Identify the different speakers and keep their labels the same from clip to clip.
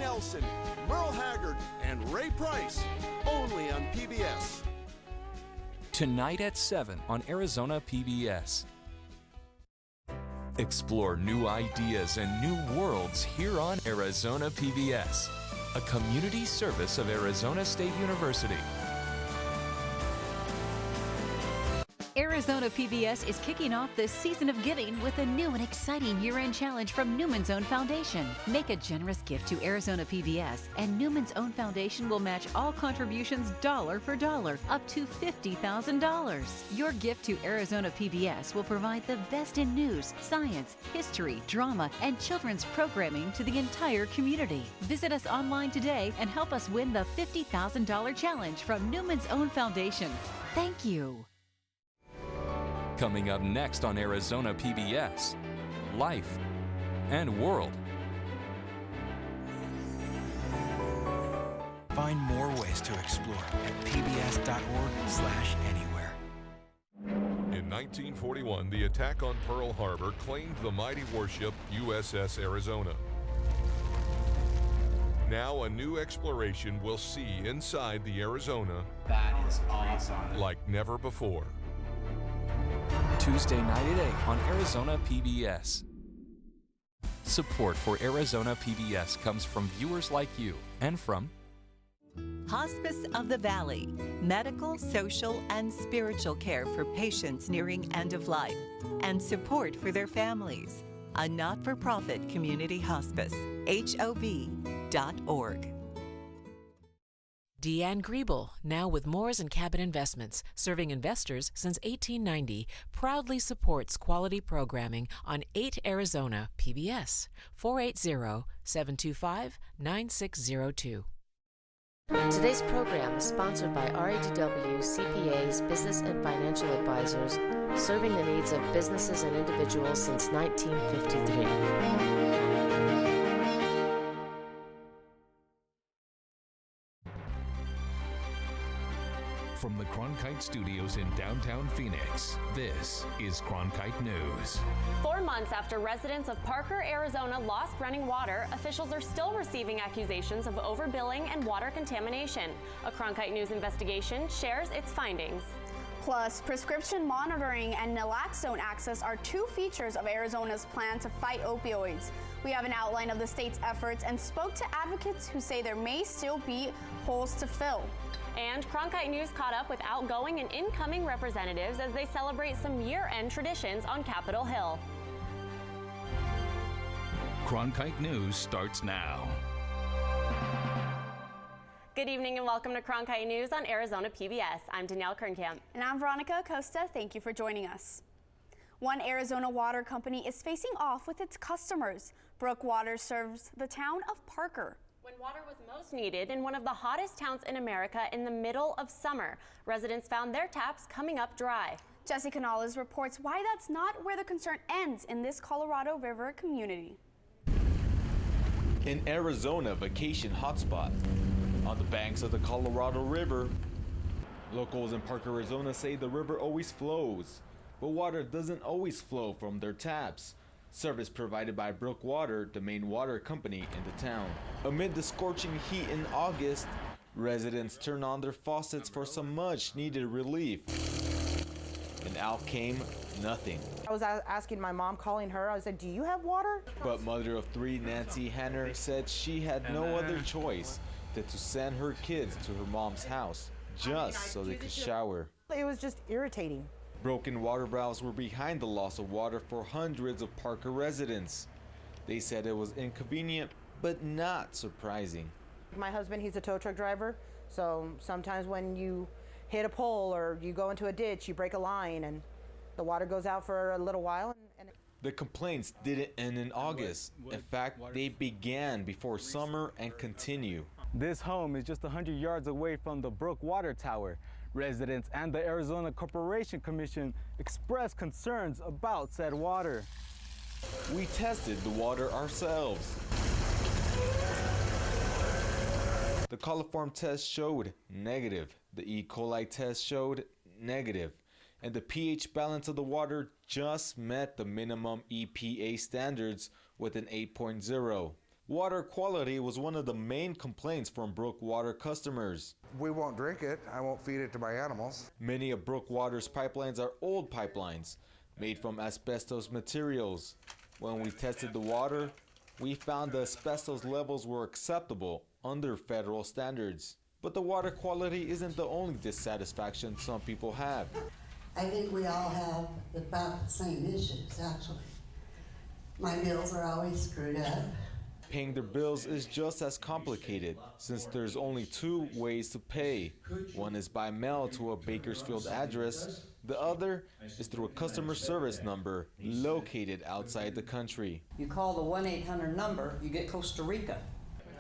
Speaker 1: Nelson, Merle Haggard, and Ray Price, only on PBS.
Speaker 2: Tonight at 7 on Arizona PBS. Explore new ideas and new worlds here on Arizona PBS, a community service of Arizona State University.
Speaker 3: Arizona PBS is kicking off this season of giving with a new and exciting year-end challenge from Newman's Own Foundation. Make a generous gift to Arizona PBS, and Newman's Own Foundation will match all contributions dollar for dollar, up to $50,000. Your gift to Arizona PBS will provide the best in news, science, history, drama, and children's programming to the entire community. Visit us online today and help us win the $50,000 challenge from Newman's Own Foundation. Thank you.
Speaker 2: Coming up next on Arizona PBS, Life and World.
Speaker 4: Find more ways to explore at pbs.org/anywhere.
Speaker 5: In 1941, the attack on Pearl Harbor claimed the mighty warship USS Arizona. Now a new exploration will see inside the Arizona.
Speaker 6: That is awesome.
Speaker 5: Like never before.
Speaker 2: Tuesday night at 8 on Arizona PBS. Support for Arizona PBS comes from viewers like you and from
Speaker 7: Hospice of the Valley, medical, social, and spiritual care for patients nearing end of life, and support for their families. A not-for-profit community hospice. HOV.org.
Speaker 8: Deanne Griebel, now with Moores & Cabot Investments, serving investors since 1890, proudly supports quality programming on 8 Arizona PBS, 480-725-9602.
Speaker 9: Today's program is sponsored by RADW CPAs, Business and Financial Advisors, serving the needs of businesses and individuals since 1953.
Speaker 10: From the Cronkite Studios in downtown Phoenix, this is Cronkite News.
Speaker 11: 4 months after residents of Parker, Arizona lost running water, officials are still receiving accusations of overbilling and water contamination. A Cronkite News investigation shares its findings.
Speaker 12: Plus, prescription monitoring and naloxone access are 2 features of Arizona's plan to fight opioids. We have an outline of the state's efforts and spoke to advocates who say there may still be holes to fill.
Speaker 11: And Cronkite News caught up with outgoing and incoming representatives as they celebrate some year-end traditions on Capitol Hill.
Speaker 10: Cronkite News starts now.
Speaker 11: Good evening and welcome to Cronkite News on Arizona PBS. I'm Danielle Kernkamp.
Speaker 12: And I'm Veronica Acosta. Thank you for joining us. One Arizona water company is facing off with its customers. Brook Water serves the town of Parker.
Speaker 11: When water was most needed in one of the hottest towns in America in the middle of summer, residents found their taps coming up dry.
Speaker 12: Jesse Canales reports why that's not where the concern ends in this Colorado River community.
Speaker 13: An Arizona vacation hotspot on the banks of the Colorado River. Locals in Parker, Arizona say the river always flows, but water doesn't always flow from their taps. Service provided by Brook Water, the main water company in the town. Amid the scorching heat in August, residents turned on their faucets for some much needed relief. And out came nothing.
Speaker 14: I was asking my mom, calling her, I said, do you have water?
Speaker 13: But mother of 3, Nancy Hanner, said she had no other choice than to send her kids to her mom's house just so they could shower.
Speaker 14: It was just irritating.
Speaker 13: Broken water valves were behind the loss of water for hundreds of Parker residents. They said it was inconvenient, but not surprising.
Speaker 14: My husband, he's a tow truck driver, so sometimes when you hit a pole or you go into a ditch, you break a line and the water goes out for a little while.
Speaker 13: The complaints didn't end in August. In fact, they began before summer and continue.
Speaker 15: This home is just 100 yards away from the Brook Water Tower. Residents and the Arizona Corporation Commission expressed concerns about said water.
Speaker 13: We tested the water ourselves. The coliform test showed negative. The E. coli test showed negative. And the pH balance of the water just met the minimum EPA standards with an 8.0. Water quality was one of the main complaints from Brookwater customers.
Speaker 16: We won't drink it. I won't feed it to my animals.
Speaker 13: Many of Brookwater's pipelines are old pipelines made from asbestos materials. When we tested the water, we found the asbestos levels were acceptable under federal standards. But the water quality isn't the only dissatisfaction some people have.
Speaker 17: I think we all have about the same issues, actually. My bills are always screwed up.
Speaker 13: Paying their bills is just as complicated since there's only two ways to pay. One is by mail to a Bakersfield address. The other is through a customer service number located outside the country.
Speaker 18: You call the 1-800 number, you get Costa Rica.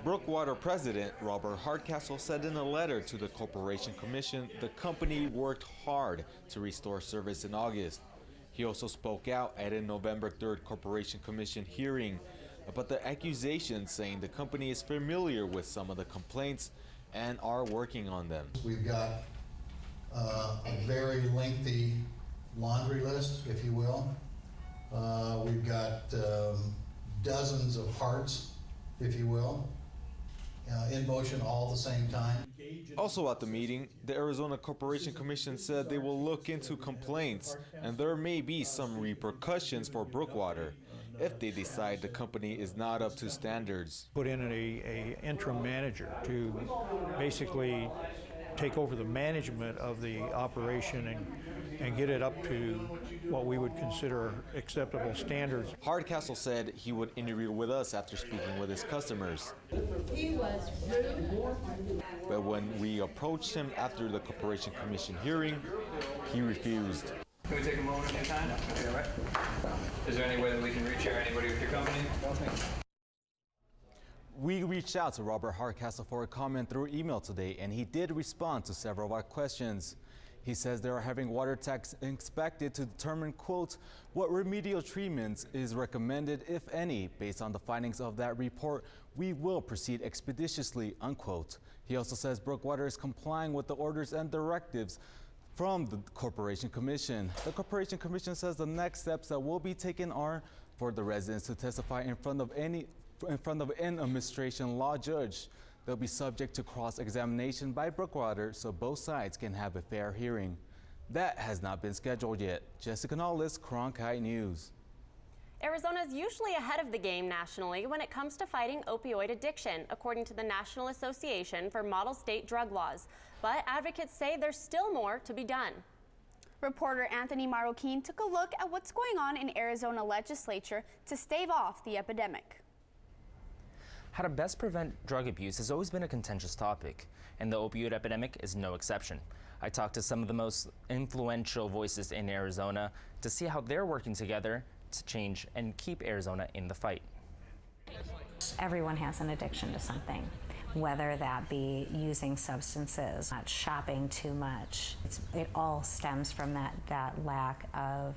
Speaker 13: Brookwater President Robert Hardcastle said in a letter to the Corporation Commission the company worked hard to restore service in August. He also spoke out at a November 3rd Corporation Commission hearing about the accusations, saying the company is familiar with some of the complaints and are working on them.
Speaker 19: We've got a very lengthy laundry list, if you will. We've got dozens of parts, if you will, in motion all at the same time.
Speaker 13: Also at the meeting, the Arizona Corporation Commission said they will look into complaints and there may be some repercussions for Brookwater if they decide the company is not up to standards.
Speaker 20: Put in a interim manager to basically take over the management of the operation and get it up to what we would consider acceptable standards.
Speaker 13: Hardcastle said he would interview with us after speaking with his customers.
Speaker 17: He was rude.
Speaker 13: But when we approached him after the Corporation Commission hearing, he refused.
Speaker 6: Can we take a moment of your time? Okay, all right. Is there any way that we can reach out anybody with your company?
Speaker 13: We reached out to Robert Hardcastle for a comment through email today, and he did respond to several of our questions. He says they are having water tanks inspected to determine, quote, what remedial treatments is recommended, if any. Based on the findings of that report, we will proceed expeditiously, unquote. He also says Brookwater is complying with the orders and directives from the Corporation Commission. The Corporation Commission says the next steps that will be taken are for the residents to testify in front of an administration law judge. They'll be subject to cross-examination by Brookwater so both sides can have a fair hearing. That has not been scheduled yet. Jessica Nollis, Cronkite News.
Speaker 11: Arizona is usually ahead of the game nationally when it comes to fighting opioid addiction, according to the National Association for Model State Drug Laws. But advocates say there's still more to be done.
Speaker 12: Reporter Anthony Marroquin took a look at what's going on in Arizona legislature to stave off the epidemic.
Speaker 21: How to best prevent drug abuse has always been a contentious topic, and the opioid epidemic is no exception. I talked to some of the most influential voices in Arizona to see how they're working together to change and keep Arizona in the fight.
Speaker 22: Everyone has an addiction to something, whether that be using substances, not shopping too much. It all stems from that lack of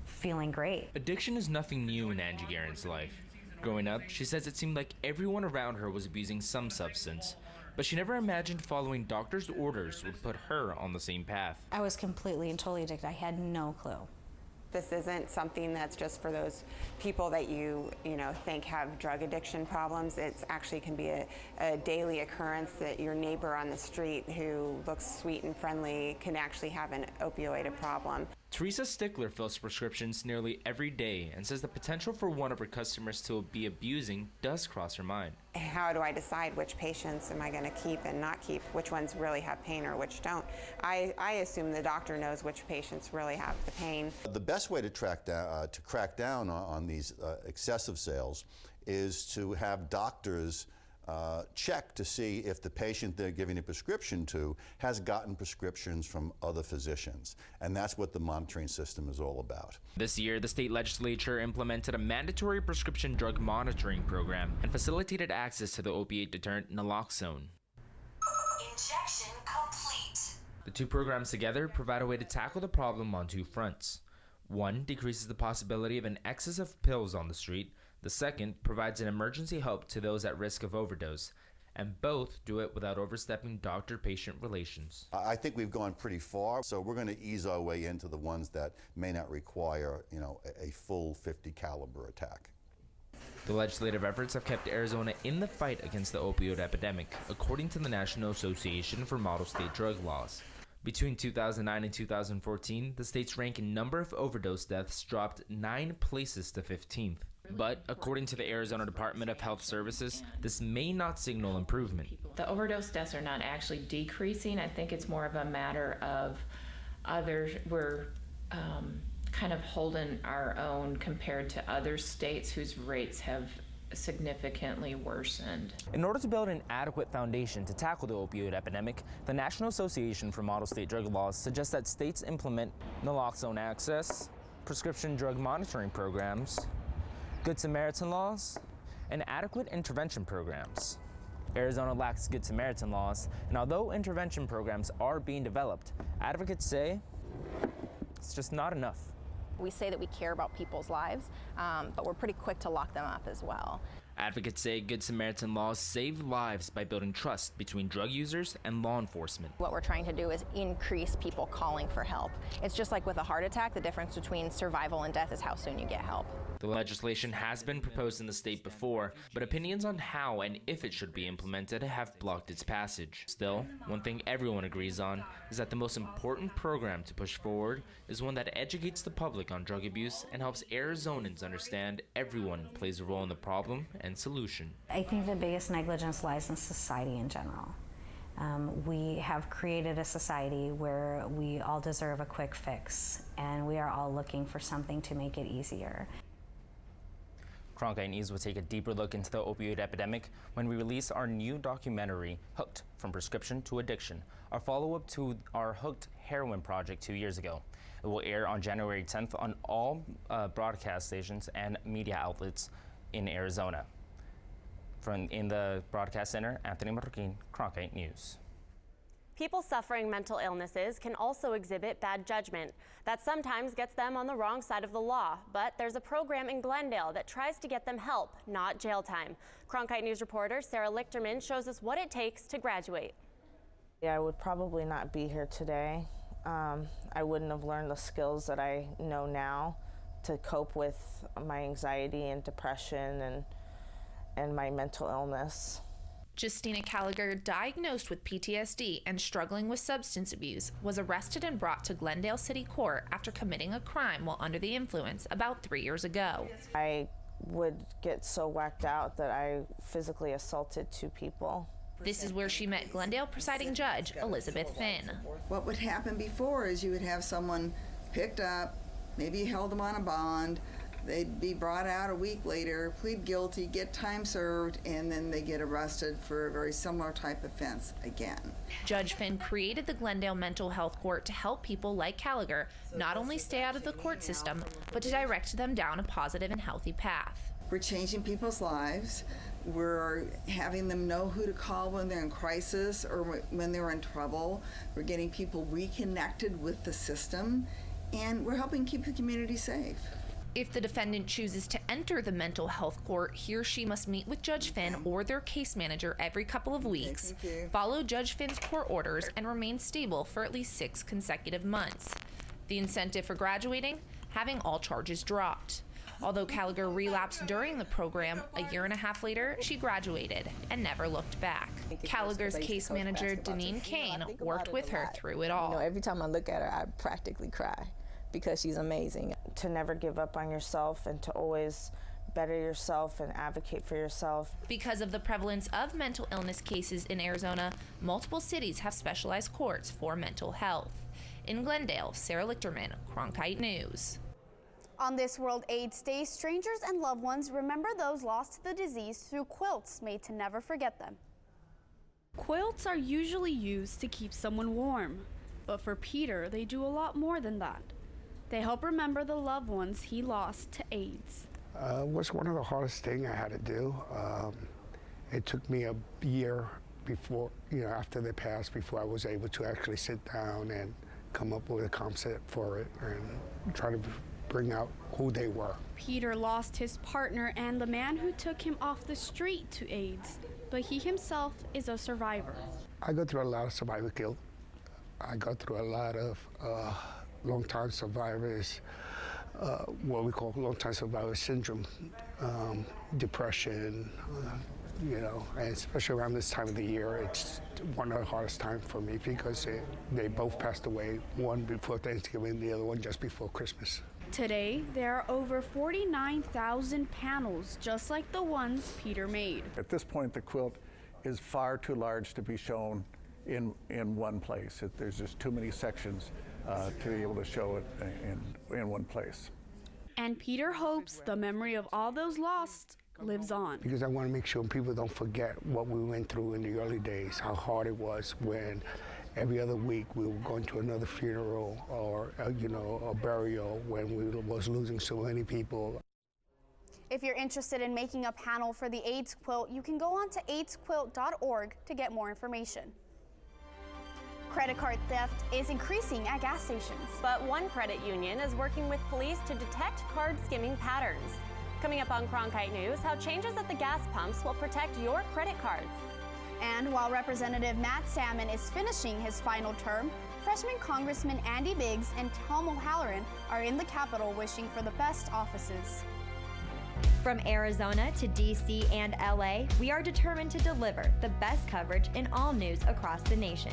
Speaker 22: feeling great.
Speaker 23: Addiction is nothing new in Angie Guerin's life. Growing up, she says it seemed like everyone around her was abusing some substance, but she never imagined following doctors' orders would put her on the same path.
Speaker 22: I was completely and totally addicted. I had no clue.
Speaker 24: This isn't something that's just for those people that you think have drug addiction problems. It actually can be a daily occurrence that your neighbor on the street who looks sweet and friendly can actually have an opioid problem.
Speaker 23: Teresa Stickler fills prescriptions nearly every day and says the potential for one of her customers to be abusing does cross her mind.
Speaker 24: How do I decide which patients am I going to keep and not keep? Which ones really have pain or which don't? I assume the doctor knows which patients really have the pain.
Speaker 25: The best way to crack down on these excessive sales is to have doctors check to see if the patient they're giving a prescription to has gotten prescriptions from other physicians. And that's what the monitoring system is all about.
Speaker 23: This year, the state legislature implemented a mandatory prescription drug monitoring program and facilitated access to the opiate deterrent naloxone.
Speaker 26: Injection complete.
Speaker 23: The two programs together provide a way to tackle the problem on two fronts. One decreases the possibility of an excess of pills on the street. The second provides an emergency help to those at risk of overdose, and both do it without overstepping doctor-patient relations.
Speaker 25: I think we've gone pretty far, so we're going to ease our way into the ones that may not require, a full 50 caliber attack.
Speaker 23: The legislative efforts have kept Arizona in the fight against the opioid epidemic, according to the National Association for Model State Drug Laws. Between 2009 and 2014, the state's rank in number of overdose deaths dropped 9 places to 15th. But according to the Arizona Department of Health Services, this may not signal improvement.
Speaker 1: The overdose deaths are not actually decreasing. I think it's more of a matter of we're kind of holding our own compared to other states whose rates have significantly worsened.
Speaker 21: In order to build an adequate foundation to tackle the opioid epidemic, the National Association for Model State Drug Laws suggests that states implement naloxone access, prescription drug monitoring programs, Good Samaritan laws, and adequate intervention programs. Arizona lacks Good Samaritan laws, and although intervention programs are being developed, advocates say it's just not enough.
Speaker 2: We say that we care about people's lives, but we're pretty quick to lock them up as well.
Speaker 23: Advocates say Good Samaritan laws save lives by building trust between drug users and law enforcement.
Speaker 2: What we're trying to do is increase people calling for help. It's just like with a heart attack, the difference between survival and death is how soon you get help.
Speaker 23: The legislation has been proposed in the state before, but opinions on how and if it should be implemented have blocked its passage. Still, one thing everyone agrees on is that the most important program to push forward is one that educates the public on drug abuse and helps Arizonans understand everyone plays a role in the problem and solution.
Speaker 22: I think the biggest negligence lies in society in general. We have created a society where we all deserve a quick fix, and we are all looking for something to make it easier.
Speaker 21: Cronkite News will take a deeper look into the opioid epidemic when we release our new documentary, Hooked: From Prescription to Addiction, our follow-up to our Hooked Heroin project 2 years ago. It will air on January 10th on all broadcast stations and media outlets in Arizona. In the broadcast center, Anthony Marroquin, Cronkite News.
Speaker 11: People suffering mental illnesses can also exhibit bad judgment. That sometimes gets them on the wrong side of the law, but there's a program in Glendale that tries to get them help, not jail time. Cronkite News reporter Sarah Lichterman shows us what it takes to graduate.
Speaker 3: I would probably not be here today. I wouldn't have learned the skills that I know now to cope with my anxiety and depression and my mental illness.
Speaker 4: Justina Gallagher, diagnosed with PTSD and struggling with substance abuse, was arrested and brought to Glendale City Court after committing a crime while under the influence about 3 years ago.
Speaker 3: I would get so whacked out that I physically assaulted 2 people.
Speaker 4: This is where she met Glendale presiding judge Elizabeth Finn.
Speaker 5: What would happen before is you would have someone picked up, maybe held them on a bond, they'd be brought out a week later, plead guilty, get time served, and then they get arrested for a very similar type offense again.
Speaker 4: Judge Finn created the Glendale Mental Health Court to help people like Gallagher not only stay out of the court system, but to direct them down a positive and healthy path.
Speaker 5: We're changing people's lives. We're having them know who to call when they're in crisis or when they're in trouble. We're getting people reconnected with the system, and we're helping keep the community safe.
Speaker 4: If the defendant chooses to enter the mental health court, he or she must meet with Judge Finn or their case manager every couple of weeks, follow Judge Finn's court orders, and remain stable for at least 6 consecutive months. The incentive for graduating? Having all charges dropped. Although Gallagher relapsed during the program, a year and a half later, she graduated and never looked back. Gallagher's case manager, Deneen Kane, worked with her through it all.
Speaker 5: Every time I look at her, I practically cry because she's amazing.
Speaker 3: To never give up on yourself and to always better yourself and advocate for yourself.
Speaker 4: Because of the prevalence of mental illness cases in Arizona, multiple cities have specialized courts for mental health. In Glendale, Sarah Lichterman, Cronkite News.
Speaker 12: On this World AIDS Day, strangers and loved ones remember those lost to the disease through quilts made to never forget them.
Speaker 7: Quilts are usually used to keep someone warm, but for Peter, they do a lot more than that. They help remember the loved ones he lost to AIDS.
Speaker 27: It was one of the hardest things I had to do. It took me a year before, after they passed, before I was able to actually sit down and come up with a concept for it and try to bring out who they were.
Speaker 7: Peter lost his partner and the man who took him off the street to AIDS, but he himself is a survivor.
Speaker 27: I go through a lot of survival guilt. I go through a lot of long-time survivors what we call long-time survivor syndrome, depression, and especially around this time of the year, it's one of the hardest times for me because they both passed away, one before Thanksgiving, the other one just before Christmas.
Speaker 7: Today, there are over 49,000 panels, just like the ones Peter made.
Speaker 8: At this point, the quilt is far too large to be shown in one place. There's just too many sections to be able to show it in one place.
Speaker 7: And Peter hopes the memory of all those lost lives on.
Speaker 27: Because I want to make sure people don't forget what we went through in the early days, how hard it was when every other week we were going to another funeral or a burial when we was losing so many people.
Speaker 12: If you're interested in making a panel for the AIDS quilt, you can go on to aidsquilt.org to get more information. Credit card theft is increasing at gas stations.
Speaker 11: But one credit union is working with police to detect card skimming patterns. Coming up on Cronkite News, how changes at the gas pumps will protect your credit cards.
Speaker 12: And while Representative Matt Salmon is finishing his final term, freshman Congressman Andy Biggs and Tom O'Halloran are in the Capitol wishing for the best offices.
Speaker 9: From Arizona to D.C. and L.A., we are determined to deliver the best coverage in all news across the nation.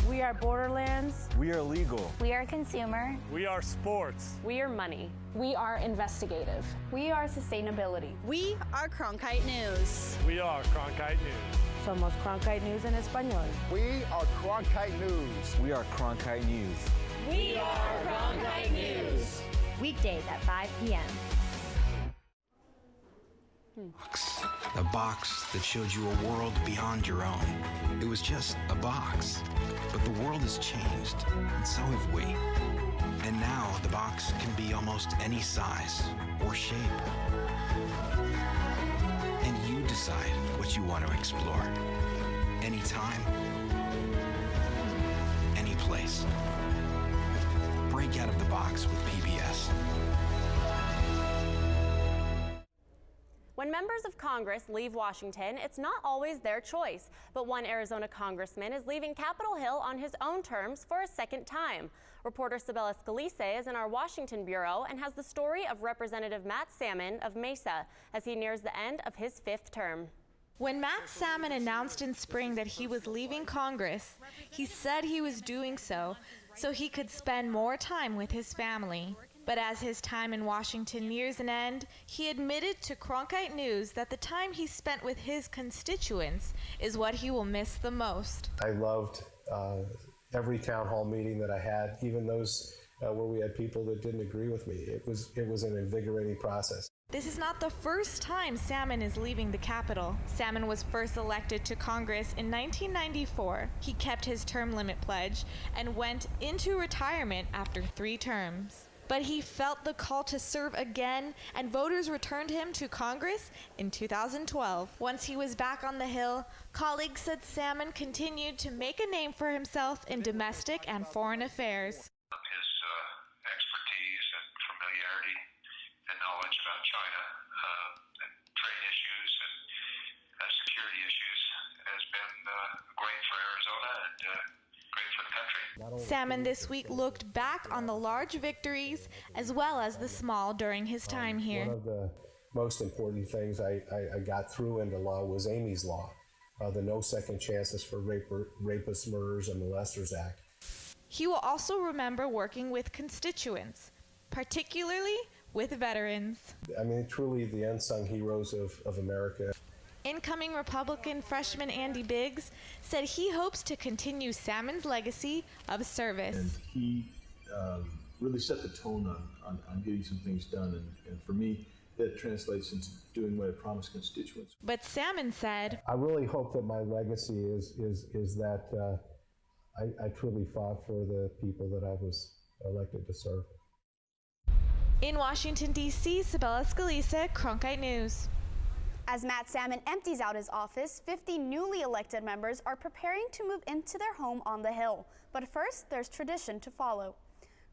Speaker 10: We are Borderlands.
Speaker 14: We are legal.
Speaker 9: We are consumer.
Speaker 14: We are sports.
Speaker 11: We are money.
Speaker 10: We are investigative.
Speaker 12: We are sustainability.
Speaker 10: We are Cronkite News.
Speaker 14: We are Cronkite News.
Speaker 10: Somos Cronkite News en español.
Speaker 14: We are Cronkite News. We are Cronkite News.
Speaker 9: We are Cronkite News. Weekdays at 5 p.m.
Speaker 15: A box that showed you a world beyond your own. It was just a box, but the world has changed, and so have we. And now the box can be almost any size or shape. And you decide what you want to explore. Anytime, any place. Break out of the box with PBS.
Speaker 11: When members of Congress leave Washington, it's not always their choice. But one Arizona congressman is leaving Capitol Hill on his own terms for a second time. Reporter Sabella Scalise is in our Washington bureau and has the story of Representative Matt Salmon of Mesa as he nears the end of his 5th term.
Speaker 16: When Matt Salmon announced in spring that he was leaving Congress, he said he was doing so he could spend more time with his family. But as his time in Washington nears an end, he admitted to Cronkite News that the time he spent with his constituents is what he will miss the most.
Speaker 18: I loved every town hall meeting that I had, even those where we had people that didn't agree with me. It was an invigorating process.
Speaker 16: This is not the first time Salmon is leaving the Capitol. Salmon was first elected to Congress in 1994. He kept his term limit pledge and went into retirement after 3 terms. But he felt the call to serve again, and voters returned him to Congress in 2012. Once he was back on the Hill, colleagues said Salmon continued to make a name for himself in domestic and foreign affairs.
Speaker 28: His expertise and familiarity and knowledge about China and trade issues and security issues has been great for Arizona and great for the country.
Speaker 16: Salmon this week looked back on the large victories as well as the small during his time here.
Speaker 18: One of the most important things I got through into law was Amy's Law, the No Second Chances for Rapists, Murderers, and Molesters Act.
Speaker 16: He will also remember working with constituents, particularly with veterans.
Speaker 18: I mean, truly the unsung heroes of America.
Speaker 16: Incoming Republican freshman Andy Biggs said he hopes to continue Salmon's legacy of service.
Speaker 29: And he really set the tone on getting some things done, and for me, that translates into doing what I promised constituents.
Speaker 16: But Salmon said,
Speaker 18: I really hope that my legacy is that I truly fought for the people that I was elected to serve.
Speaker 16: In Washington, D.C., Sabella Scalise, Cronkite News.
Speaker 12: As Matt Salmon empties out his office, 50 newly elected members are preparing to move into their home on the Hill. But first, there's tradition to follow.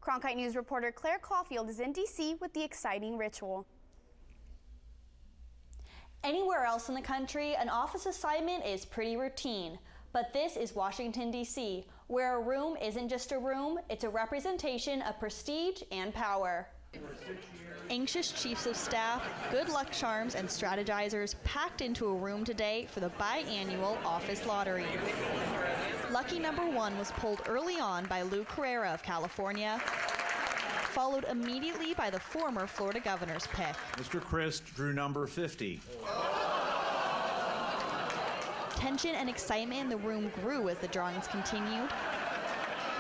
Speaker 12: Cronkite News reporter Claire Caulfield is in D.C. with the exciting ritual.
Speaker 30: Anywhere else in the country, an office assignment is pretty routine. But this is Washington, D.C., where a room isn't just a room, it's a representation of prestige and power. Anxious chiefs of staff, good luck charms, and strategizers packed into a room today for the biannual office lottery. Lucky number 1 was pulled early on by Lou Carrera of California, followed immediately by the former Florida governor's pick.
Speaker 1: Mr. Christ drew number 50.
Speaker 30: Tension and excitement in the room grew as the drawings continued.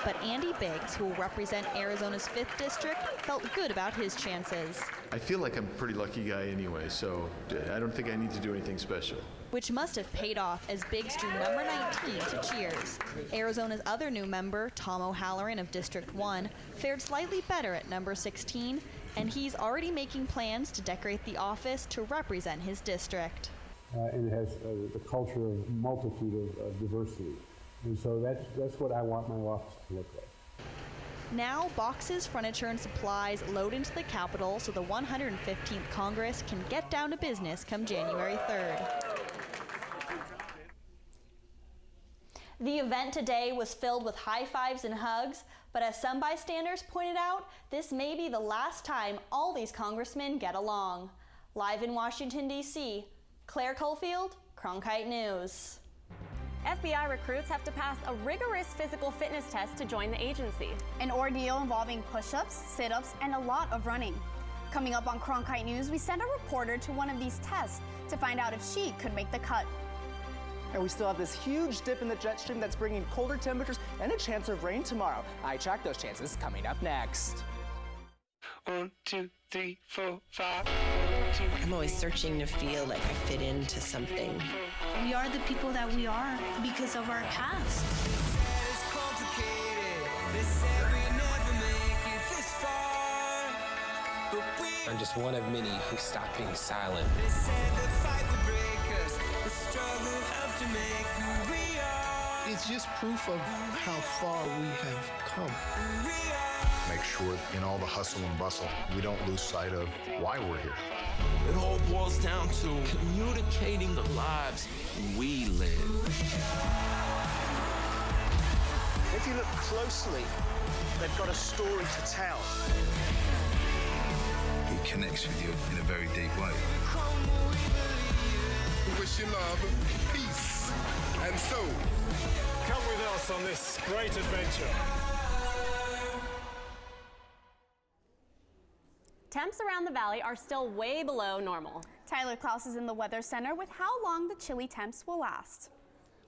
Speaker 30: But Andy Biggs, who will represent Arizona's 5th district, felt good about his chances.
Speaker 2: I feel like I'm a pretty lucky guy anyway, so I don't think I need to do anything special.
Speaker 30: Which must have paid off as Biggs drew number 19 to cheers. Arizona's other new member, Tom O'Halloran of District 1, fared slightly better at number 16, and he's already making plans to decorate the office to represent his district.
Speaker 27: And it has the culture of multitude of diversity. And so that's what I want my office to look like.
Speaker 30: Now, boxes, furniture, and supplies load into the Capitol so the 115th Congress can get down to business come January 3rd. The event today was filled with high fives and hugs, but as some bystanders pointed out, this may be the last time all these congressmen get along. Live in Washington, D.C., Claire Caulfield, Cronkite News.
Speaker 11: FBI recruits have to pass a rigorous physical fitness test to join the agency.
Speaker 12: An ordeal involving push-ups, sit-ups, and a lot of running. Coming up on Cronkite News, we sent a reporter to one of these tests to find out if she could make the cut.
Speaker 6: And we still have this huge dip in the jet stream that's bringing colder temperatures and a chance of rain tomorrow. I track those chances coming up next.
Speaker 13: 1, 2, 3, 4, 5. 1, 2. I'm always searching to feel like I fit into something.
Speaker 17: We are the people that we are because of our past.
Speaker 19: I'm just one of many who stopped being silent.
Speaker 13: It's just proof of how far we have come.
Speaker 20: Make sure in all the hustle and bustle, we don't lose sight of why we're here.
Speaker 13: It all boils down to communicating the lives we live.
Speaker 6: If you look closely, they've got a story to tell.
Speaker 20: It connects with you in a very deep way.
Speaker 13: We wish you love, peace, and soul.
Speaker 1: Come with us on this great adventure.
Speaker 11: Temps around the valley are still way below normal.
Speaker 12: Tyler Klaus is in the Weather Center with how long the chilly temps will last.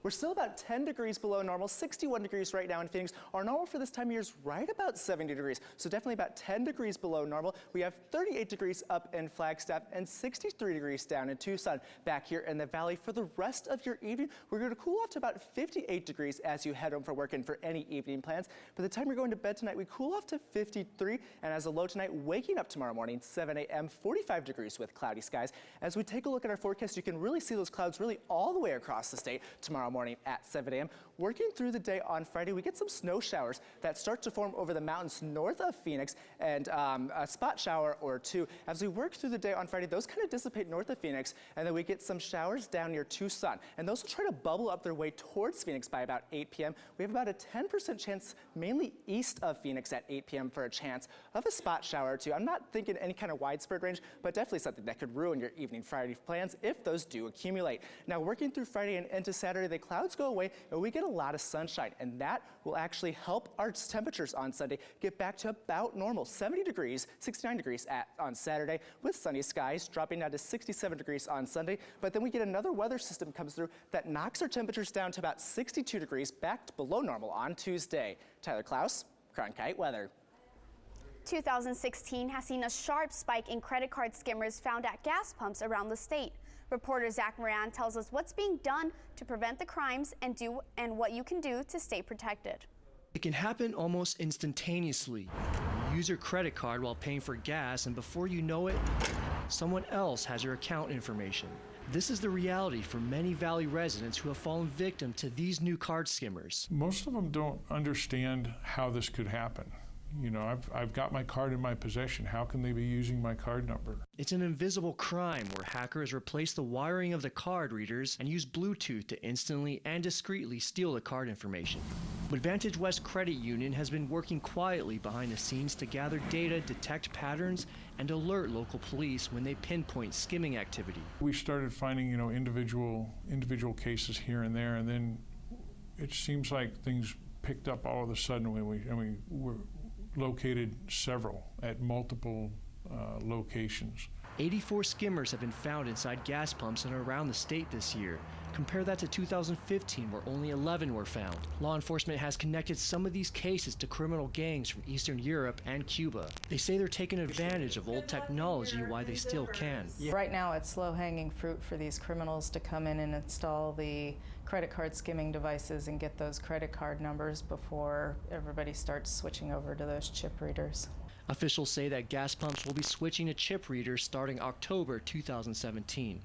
Speaker 6: We're still about 10 degrees below normal, 61 degrees right now in Phoenix. Our normal for this time of year is right about 70 degrees, so definitely about 10 degrees below normal. We have 38 degrees up in Flagstaff and 63 degrees down in Tucson. Back here in the valley for the rest of your evening, we're going to cool off to about 58 degrees as you head home for work and for any evening plans. By the time you're going to bed tonight, we cool off to 53, and as a low tonight, waking up tomorrow morning, 7 a.m., 45 degrees with cloudy skies. As we take a look at our forecast, you can really see those clouds really all the way across the state tomorrow morning at 7 a.m. Working through the day on Friday, we get some snow showers that start to form over the mountains north of Phoenix, and a spot shower or two. As we work through the day on Friday, those kind of dissipate north of Phoenix, and then we get some showers down near Tucson. And those will try to bubble up their way towards Phoenix by about 8 p.m. We have about a 10% chance, mainly east of Phoenix at 8 p.m. for a chance of a spot shower or two. I'm not thinking any kind of widespread range, but definitely something that could ruin your evening Friday plans if those do accumulate. Now, working through Friday and into Saturday, the clouds go away and we get a lot of sunshine, and that will actually help our temperatures on Sunday get back to about normal, 70 degrees, 69 degrees on Saturday with sunny skies, dropping down to 67 degrees on Sunday. But then we get another weather system comes through that knocks our temperatures down to about 62 degrees, back to below normal on Tuesday. Tyler Klaus, Cronkite Weather.
Speaker 12: 2016 has seen a sharp spike in credit card skimmers found at gas pumps around the state. Reporter Zach Moran tells us what's being done to prevent the crimes and what you can do to stay protected.
Speaker 24: It can happen almost instantaneously. You use your credit card while paying for gas, and before you know it, someone else has your account information. This is the reality for many Valley residents who have fallen victim to these new card skimmers.
Speaker 25: Most of them don't understand how this could happen. You know, I've got my card in my possession. How can they be using my card number?
Speaker 24: It's an invisible crime where hackers replace the wiring of the card readers and use Bluetooth to instantly and discreetly steal the card information. But Vantage West Credit Union has been working quietly behind the scenes to gather data, detect patterns, and alert local police when they pinpoint skimming activity.
Speaker 25: We started finding, individual cases here and there, and then it seems like things picked up all of a sudden when we were located several at multiple locations.
Speaker 24: 84 skimmers have been found inside gas pumps and around the state this year. Compare that to 2015, where only 11 were found. Law enforcement has connected some of these cases to criminal gangs from Eastern Europe and Cuba. They say they're taking advantage of old technology while they still can.
Speaker 3: Right now, it's low-hanging fruit for these criminals to come in and install the credit card skimming devices and get those credit card numbers before everybody starts switching over to those chip readers.
Speaker 24: Officials say that gas pumps will be switching to chip readers starting October 2017.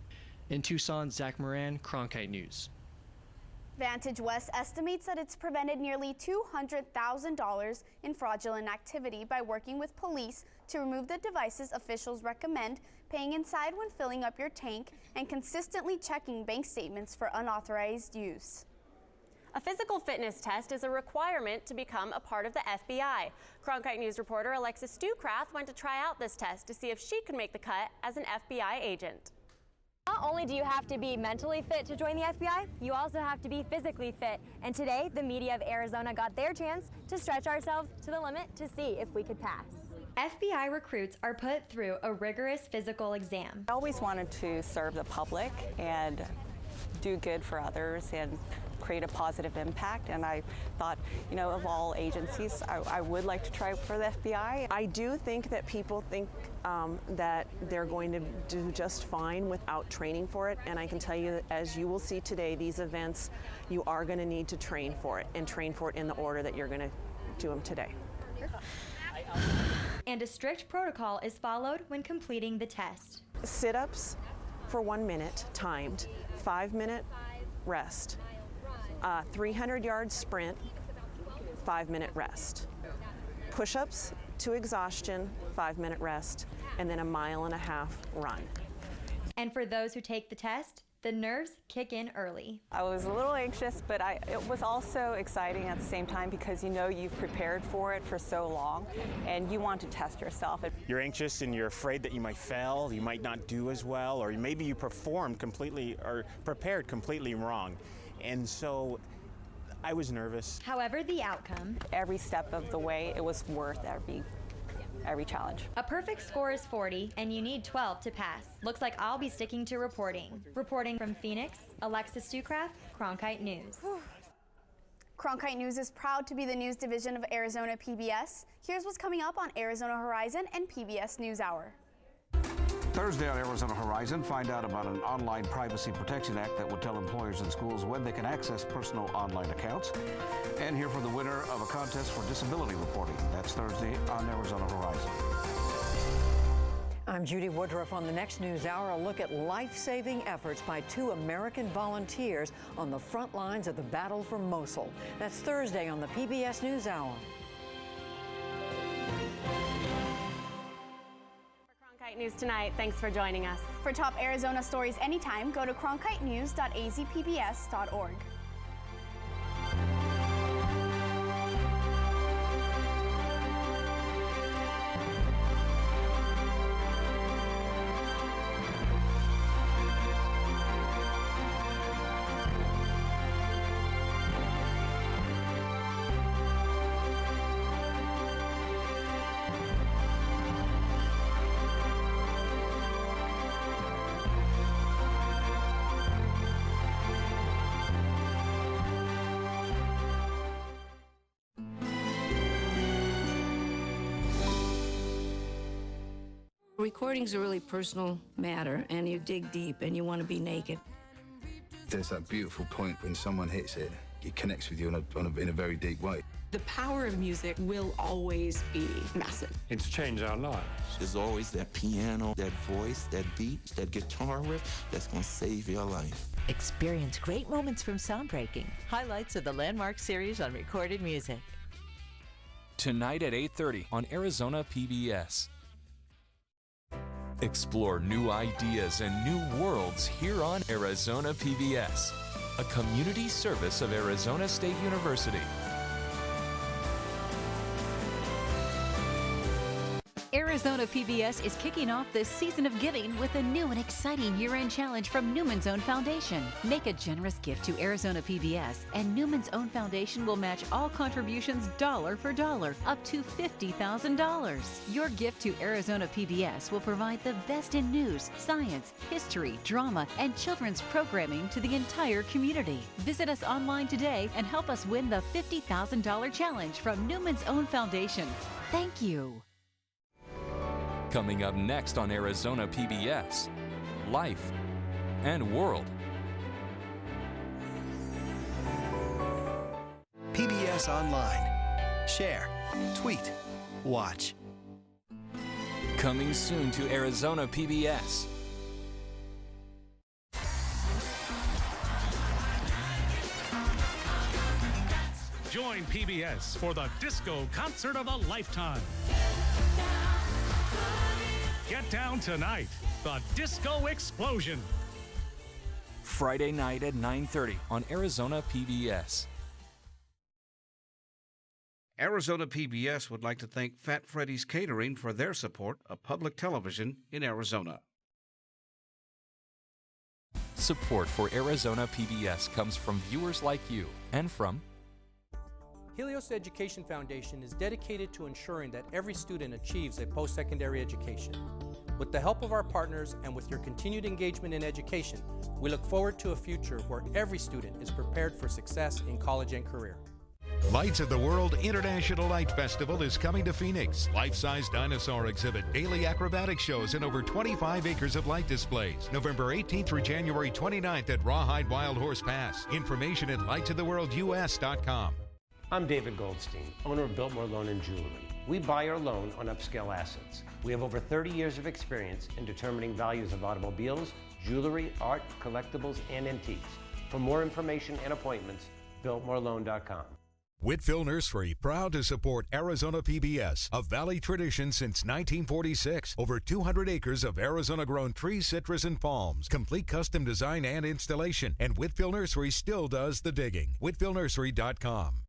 Speaker 24: In Tucson, Zach Moran, Cronkite News.
Speaker 12: Vantage West estimates that it's prevented nearly $200,000 in fraudulent activity by working with police to remove the devices officials recommend, paying inside when filling up your tank, and consistently checking bank statements for unauthorized use.
Speaker 11: A physical fitness test is a requirement to become a part of the FBI. Cronkite News reporter Alexis Stucrath went to try out this test to see if she could make the cut as an FBI agent.
Speaker 4: Not only do you have to be mentally fit to join the FBI, you also have to be physically fit. And today, the media of Arizona got their chance to stretch ourselves to the limit to see if we could pass.
Speaker 9: FBI recruits are put through a rigorous physical exam.
Speaker 5: I always wanted to serve the public and do good for others and create a positive impact, and I thought, of all agencies, I would like to try for the FBI.
Speaker 7: I do think that people think that they're going to do just fine without training for it, and I can tell you, as you will see today, these events, you are going to need to train for it, and train for it in the order that you're going to do them today.
Speaker 9: And a strict protocol is followed when completing the test.
Speaker 7: Sit-ups for 1 minute, timed, 5-minute rest. 300-yard sprint, 5-minute rest. Push-ups to exhaustion, 5-minute rest, and then a 1.5 mile run.
Speaker 9: And for those who take the test, the nerves kick in early.
Speaker 5: I was a little anxious, but it was also exciting at the same time because you've prepared for it for so long and you want to test yourself.
Speaker 8: You're anxious and you're afraid that you might fail, you might not do as well, or maybe you performed completely or prepared completely wrong. And so I was nervous.
Speaker 9: However, the outcome,
Speaker 5: every step of the way, it was worth every challenge.
Speaker 9: A perfect score is 40, and you need 12 to pass. Looks like I'll be sticking to reporting. Reporting from Phoenix, Alexis Stucrath, Cronkite News.
Speaker 12: Cronkite News is proud to be the news division of Arizona PBS. Here's what's coming up on Arizona Horizon and PBS NewsHour.
Speaker 10: Thursday on Arizona Horizon, find out about an online Privacy Protection Act that would tell employers and schools when they can access personal online accounts. And hear from the winner of a contest for disability reporting. That's Thursday on Arizona Horizon.
Speaker 21: I'm Judy Woodruff on the next NewsHour. A look at life-saving efforts by 2 American volunteers on the front lines of the battle for Mosul. That's Thursday on the PBS NewsHour.
Speaker 11: News Tonight. Thanks for joining us.
Speaker 12: For top Arizona stories anytime, go to cronkitenews.azpbs.org.
Speaker 22: Recording's a really personal matter, and you dig deep and you want to be naked.
Speaker 20: There's that beautiful point when someone hits it, it connects with you in a very deep way.
Speaker 23: The power of music will always be massive.
Speaker 26: It's changed our lives.
Speaker 31: There's always that piano, that voice, that beat, that guitar riff that's going to save your life.
Speaker 32: Experience great moments from Soundbreaking. Highlights of the Landmark series on recorded music.
Speaker 33: Tonight at 8:30 on Arizona PBS. Explore new ideas and new worlds here on Arizona PBS, a community service of Arizona State University.
Speaker 2: Arizona PBS is kicking off this season of giving with a new and exciting year-end challenge from Newman's Own Foundation. Make a generous gift to Arizona PBS, and Newman's Own Foundation will match all contributions dollar for dollar, up to $50,000. Your gift to Arizona PBS will provide the best in news, science, history, drama, and children's programming to the entire community. Visit us online today and help us win the $50,000 challenge from Newman's Own Foundation. Thank you.
Speaker 33: Coming up next on Arizona PBS, Life and World.
Speaker 13: PBS Online. Share, tweet, watch.
Speaker 33: Coming soon to Arizona PBS.
Speaker 14: Join PBS for the disco concert of a lifetime. Get down tonight, the Disco Explosion.
Speaker 33: Friday night at 9:30 on Arizona PBS.
Speaker 10: Arizona PBS would like to thank Fat Freddy's Catering for their support of public television in Arizona.
Speaker 33: Support for Arizona PBS comes from viewers like you and from
Speaker 15: Helios Education Foundation is dedicated to ensuring that every student achieves a post-secondary education. With the help of our partners and with your continued engagement in education, we look forward to a future where every student is prepared for success in college and career.
Speaker 16: Lights of the World International Light Festival is coming to Phoenix. Life-size dinosaur exhibit, daily acrobatic shows, and over 25 acres of light displays. November 18th through January 29th at Rawhide Wild Horse Pass. Information at lightsoftheworldus.com.
Speaker 17: I'm David Goldstein, owner of Biltmore Loan and Jewelry. We buy or loan on upscale assets. We have over 30 years of experience in determining values of automobiles, jewelry, art, collectibles, and antiques. For more information and appointments, biltmoreloan.com.
Speaker 16: Whitfill Nursery, proud to support Arizona PBS, a Valley tradition since 1946. Over 200 acres of Arizona-grown trees, citrus, and palms. Complete custom design and installation. And Whitfill Nursery still does the digging. WhitfillNursery.com.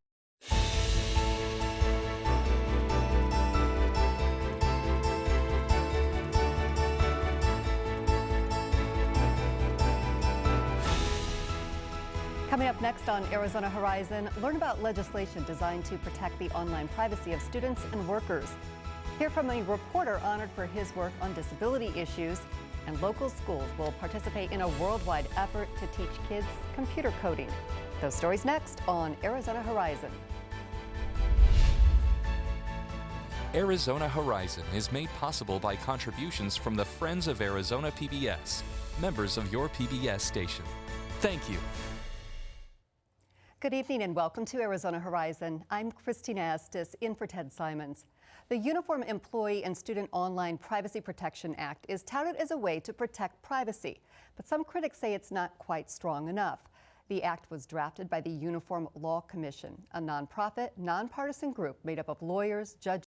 Speaker 18: Coming up next on Arizona Horizon, learn about legislation designed to protect the online privacy of students and workers. Hear from a reporter honored for his work on disability issues, and local schools will participate in a worldwide effort to teach kids computer coding. Those stories next on Arizona Horizon.
Speaker 33: Arizona Horizon is made possible by contributions from the Friends of Arizona PBS, members of your PBS station. Thank you.
Speaker 18: Good evening and welcome to Arizona Horizon. I'm Christina Estes, in for Ted Simons. The Uniform Employee and Student Online Privacy Protection Act is touted as a way to protect privacy, but some critics say it's not quite strong enough. The act was drafted by the Uniform Law Commission, a nonprofit, nonpartisan group made up of lawyers, judges,